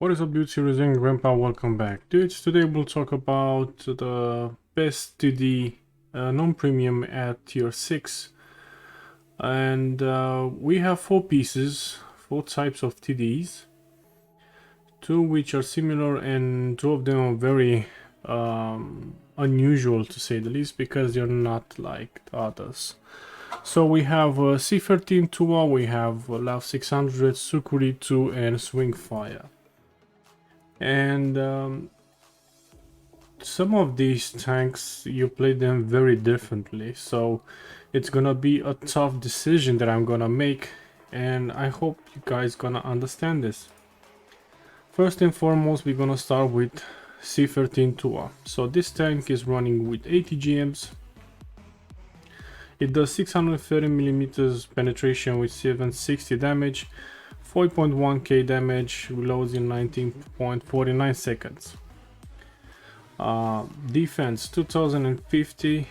What is up, dudes? Here is Grandpa. Welcome back, dudes. Today we'll talk about the best TD non-premium at tier 6, and we have 4 pieces, 4 types of TDs, 2 which are similar and 2 of them are very unusual, to say the least, because they're not like the others. So we have C13 Tua, we have Lav 600, Sukuri 2, and Swing Fire. And some of these tanks, you play them very differently, so it's gonna be a tough decision that I'm gonna make, and I hope you guys gonna understand this. First and foremost, we're gonna start with C13 Tua. So this tank is running with 80 GMs. It does 630 millimeters penetration with 760 damage, 4.1k damage, reloads in 19.49 seconds. Defense 2050,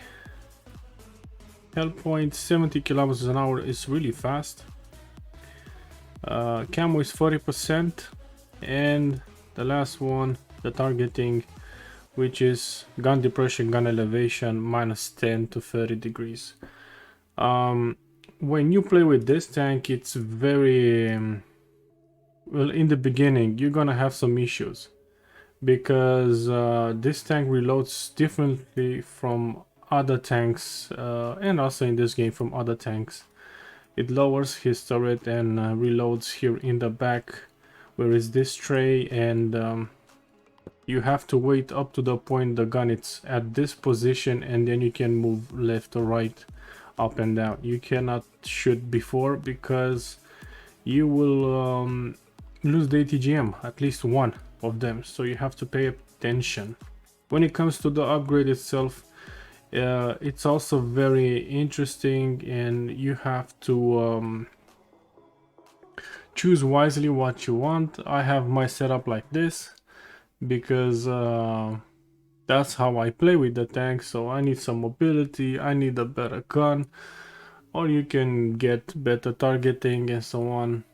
health point 70 kilometers an hour is really fast. Camo is 40%, and the last one, the targeting, which is gun depression, gun elevation, minus 10 to 30 degrees. When you play with this tank, it's very well, in the beginning you're gonna have some issues, because this tank reloads differently from other tanks, and also in this game from other tanks. It lowers his turret and reloads here in the back, whereas this tray, and you have to wait up to the point the gun is at this position, and then you can move left or right, up and down. You cannot shoot before, because you will lose the ATGM, at least one of them, so you have to pay attention. When it comes to the upgrade itself, it's also very interesting, and you have to choose wisely what you want. I have my setup like this because that's how I play with the tank. So I need some mobility, I need a better gun, or you can get better targeting and so on,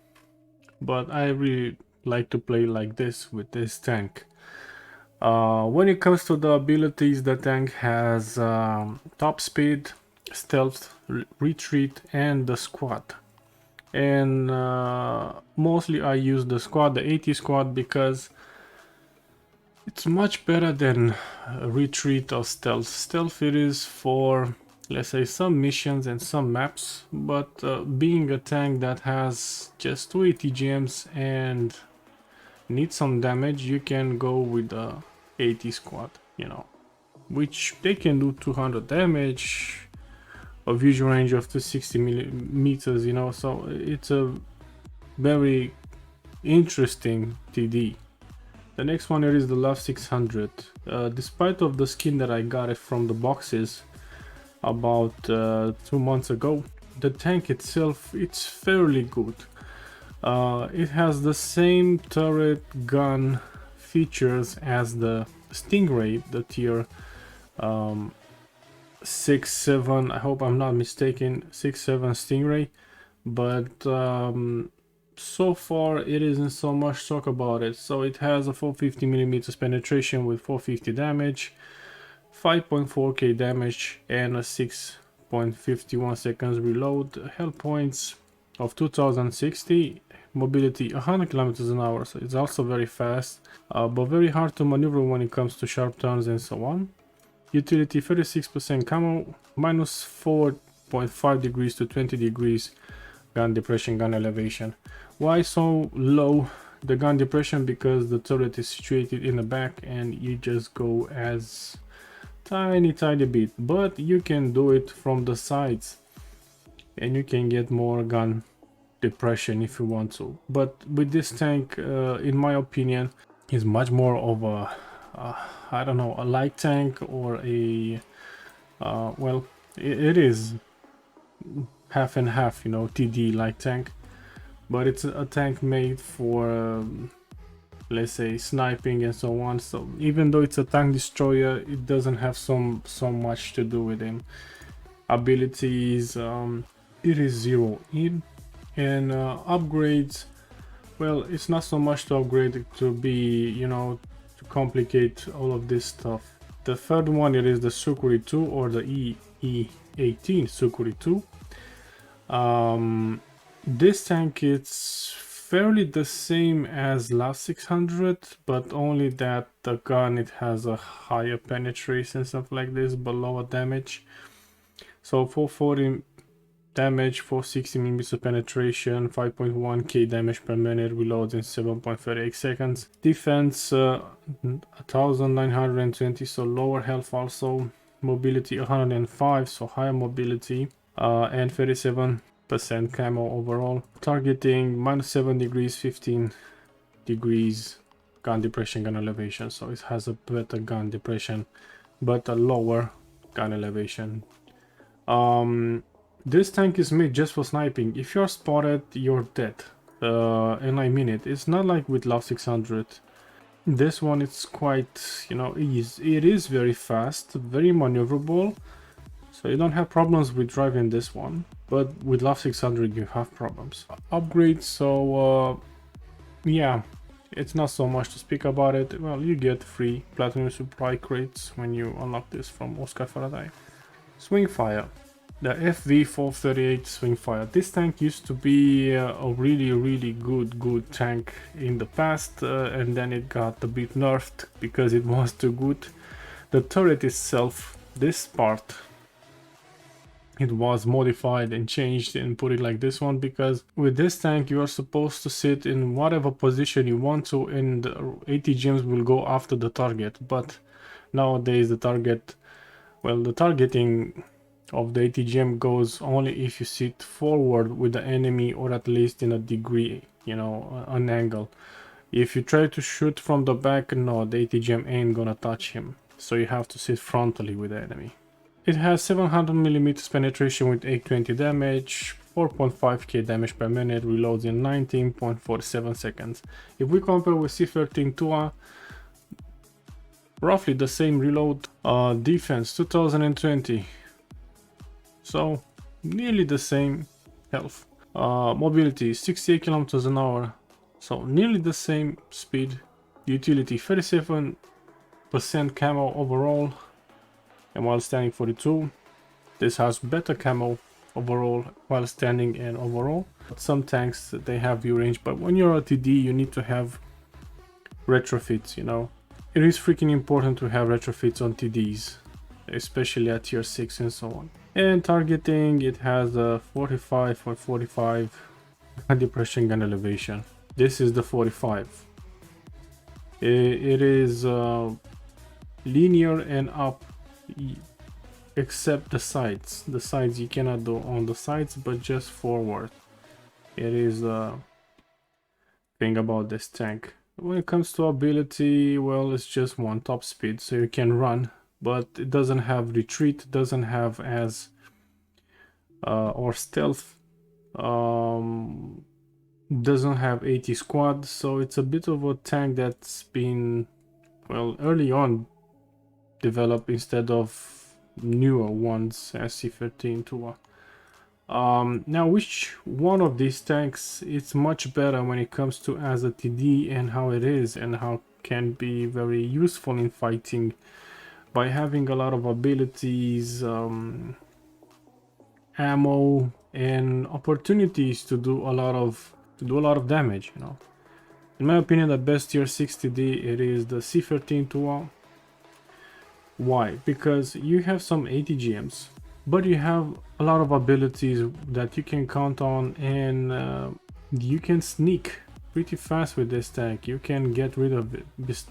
but I really like to play like this with this tank. When it comes to the abilities, the tank has top speed, stealth, retreat, and the squad. And mostly I use the squad, the 80 squad, because it's much better than retreat or stealth. Stealth it is for, let's say, some missions and some maps, but being a tank that has just 2 ATGMs and needs some damage, you can go with the 80 squad, which they can do 200 damage, a visual range of 260 millimeters, so it's a very interesting TD. The next one here is the Lav 600. Despite of the skin that I got it from the boxes about 2 months ago, the tank itself, it's fairly good. It has the same turret gun features as the Stingray, the tier 6-7, I hope I'm not mistaken, 6-7 Stingray, but so far it isn't so much talk about it. So it has a 450 millimeters penetration with 450 damage, 5.4k damage, and a 6.51 seconds reload, health points of 2060, mobility 100 kilometers an hour, so it's also very fast, but very hard to maneuver when it comes to sharp turns and so on. Utility 36% camo, minus 4.5 degrees to 20 degrees gun depression, gun elevation. Why so low the gun depression? Because the turret is situated in the back and you just go as tiny bit, but you can do it from the sides and you can get more gun depression if you want to. But with this tank, in my opinion, is much more of a I don't know, a light tank, or a well, it is half and half, TD light tank, but it's a tank made for let's say sniping and so on. So even though it's a tank destroyer, it doesn't have so much to do with him. Abilities, it is 0 in, and upgrades, well, it's not so much to upgrade it to be, you know, to complicate all of this stuff. The third one, it is the Sukuri 2 or the E18 Sukuri 2. This tank is fairly the same as last 600, but only that the gun, it has a higher penetration, stuff like this, but lower damage. So 440 damage, 460 mm of penetration, 5.1k damage per minute, reloads in 7.38 seconds. Defense 1920, so lower health also. Mobility 105, so higher mobility, and 37% camo overall. Targeting -7 degrees, 15 degrees gun depression, gun elevation, so it has a better gun depression but a lower gun elevation. This tank is made just for sniping. If you're spotted, you're dead, and I mean it. It's not like with LAV 600. This one, it's quite, you know, it is very fast, very maneuverable, so you don't have problems with driving this one. But with LAV 600 you have problems. Upgrades, so yeah, it's not so much to speak about it. Well, you get free platinum supply crates when you unlock this from Oscar Faraday. Swingfire. The FV438 Swingfire. This tank used to be a really good tank in the past, and then it got a bit nerfed because it was too good. The turret itself, this part, it was modified and changed and put it like this one, because with this tank you are supposed to sit in whatever position you want to, and the ATGMs will go after the target. But nowadays the target, well, the targeting of the ATGM goes only if you sit forward with the enemy, or at least in a degree, you know, an angle. If you try to shoot from the back, no, the ATGM ain't gonna touch him, so you have to sit frontally with the enemy. It has 700 mm penetration with 820 damage, 4.5k damage per minute, reloads in 19.47 seconds. If we compare with C13 Tua, roughly the same reload. Defense 2020, so nearly the same health. Mobility 68 kilometers an hour, so nearly the same speed. Utility 37% camo overall, and while standing 42. This has better camo overall while standing and overall. Some tanks, they have view range, but when you're a TD you need to have retrofits, you know. It is freaking important to have retrofits on TDs, especially at tier 6 and so on. And targeting, it has a 45.45 gun depression, gun elevation. This is the 45. It is linear and up, except the sides. The sides you cannot do on the sides, but just forward. It is the thing about this tank. When it comes to ability, well, it's just one top speed, so you can run, but it doesn't have retreat, doesn't have as or stealth, doesn't have 80 squad, so it's a bit of a tank that's been, well, early on developed instead of newer ones as C13 Tua. Now, which one of these tanks is much better when it comes to as a TD, and how it is and how can be very useful in fighting by having a lot of abilities, ammo, and opportunities to do a lot of damage, you know. In my opinion, the best tier 6 TD, it is the C13 Tua. Why? Because you have some ATGMs, but you have a lot of abilities that you can count on, and you can sneak pretty fast with this tank. You can get rid of it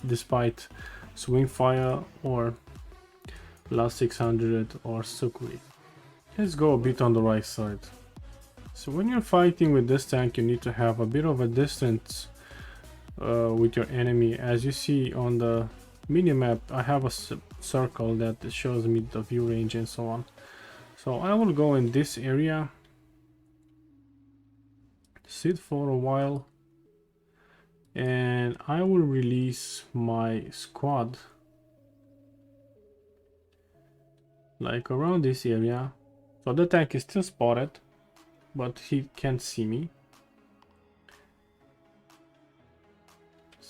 despite Swingfire or LAV 600 or Sukuri. Let's go a bit on the right side. So when you're fighting with this tank, you need to have a bit of a distance with your enemy. As you see on the minimap, I have a circle that shows me the view range and so on. So I will go in this area, sit for a while, and I will release my squad like around this area. So the tank is still spotted, but he can't see me.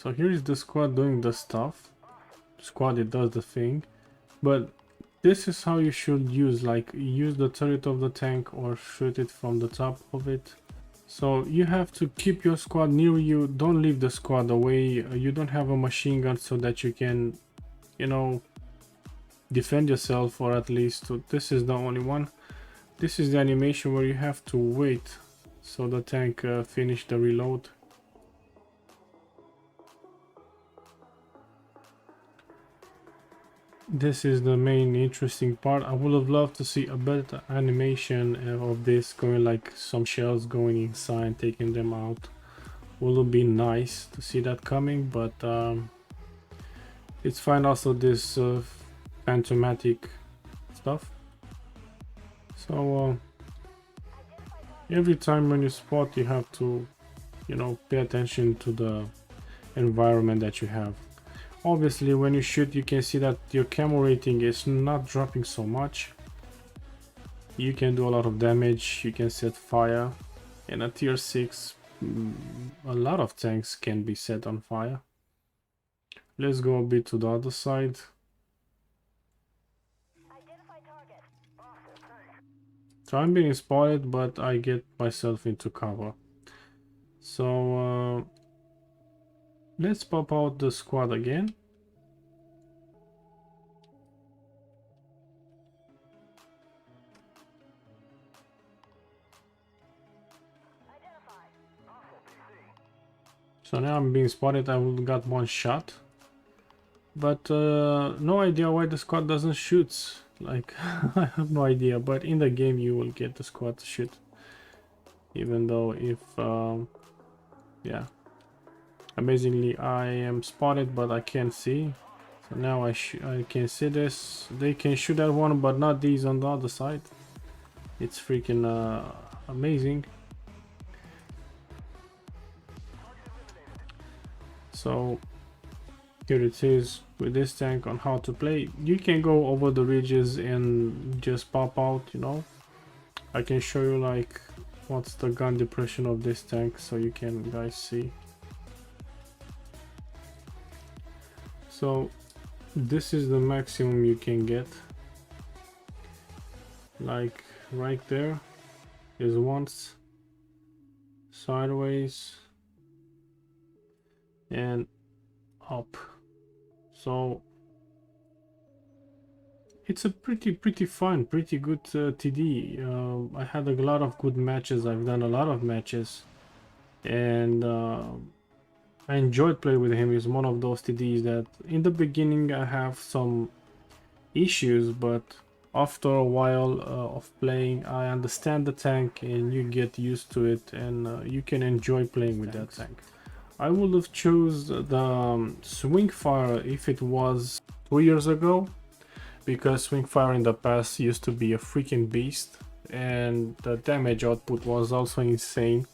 So here is the squad doing the stuff. Squad, it does the thing, but this is how you should use, like, use the turret of the tank or shoot it from the top of it. So you have to keep your squad near you, don't leave the squad away. You don't have a machine gun so that you can, you know, defend yourself, or at least this is the only one. This is the animation where you have to wait so the tank finish the reload. This is the main interesting part. I would have loved to see a better animation of this, going like some shells going inside, taking them out. Would have been nice to see that coming, but it's fine. Also this phantomatic stuff. So every time when you spot, you have to, you know, pay attention to the environment that you have. Obviously when you shoot, you can see that your camo rating is not dropping so much. You can do a lot of damage, you can set fire, and at tier 6 a lot of tanks can be set on fire. Let's go a bit to the other side. So I'm being spotted, but I get myself into cover. So let's pop out the squad again. So now I'm being spotted. I will got one shot, but no idea why the squad doesn't shoot. Like I have no idea, but in the game you will get the squad to shoot, even though if yeah, amazingly I am spotted but I can't see. So now I can see this. They can shoot that one, but not these on the other side. It's freaking amazing. So here it is with this tank on how to play. You can go over the ridges and just pop out, you know. I can show you like what's the gun depression of this tank so you can guys see. So this is the maximum you can get. Like right there is once, sideways, and up. So it's a pretty fun, pretty good TD. I had a lot of good matches. I've done a lot of matches, and I enjoyed playing with him. He's one of those TDs that in the beginning I have some issues, but after a while of playing, I understand the tank and you get used to it, and you can enjoy playing with that tank. I would have chose the Swingfire if it was 2 years ago, because Swingfire in the past used to be a freaking beast and the damage output was also insane.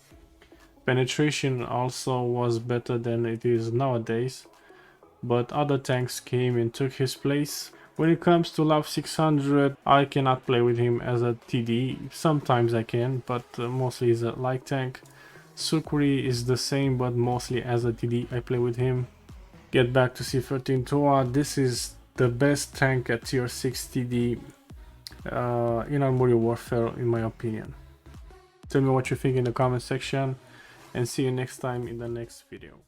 Penetration also was better than it is nowadays, but other tanks came and took his place. When it comes to Lab 600, I cannot play with him as a TD. Sometimes I can, but mostly as a light tank. Sukri is the same, but mostly as a TD I play with him. Get back to C13 Toa. This is the best tank at tier 6 TD in Armory Warfare, in my opinion. Tell me what you think in the comment section, and see you next time in the next video.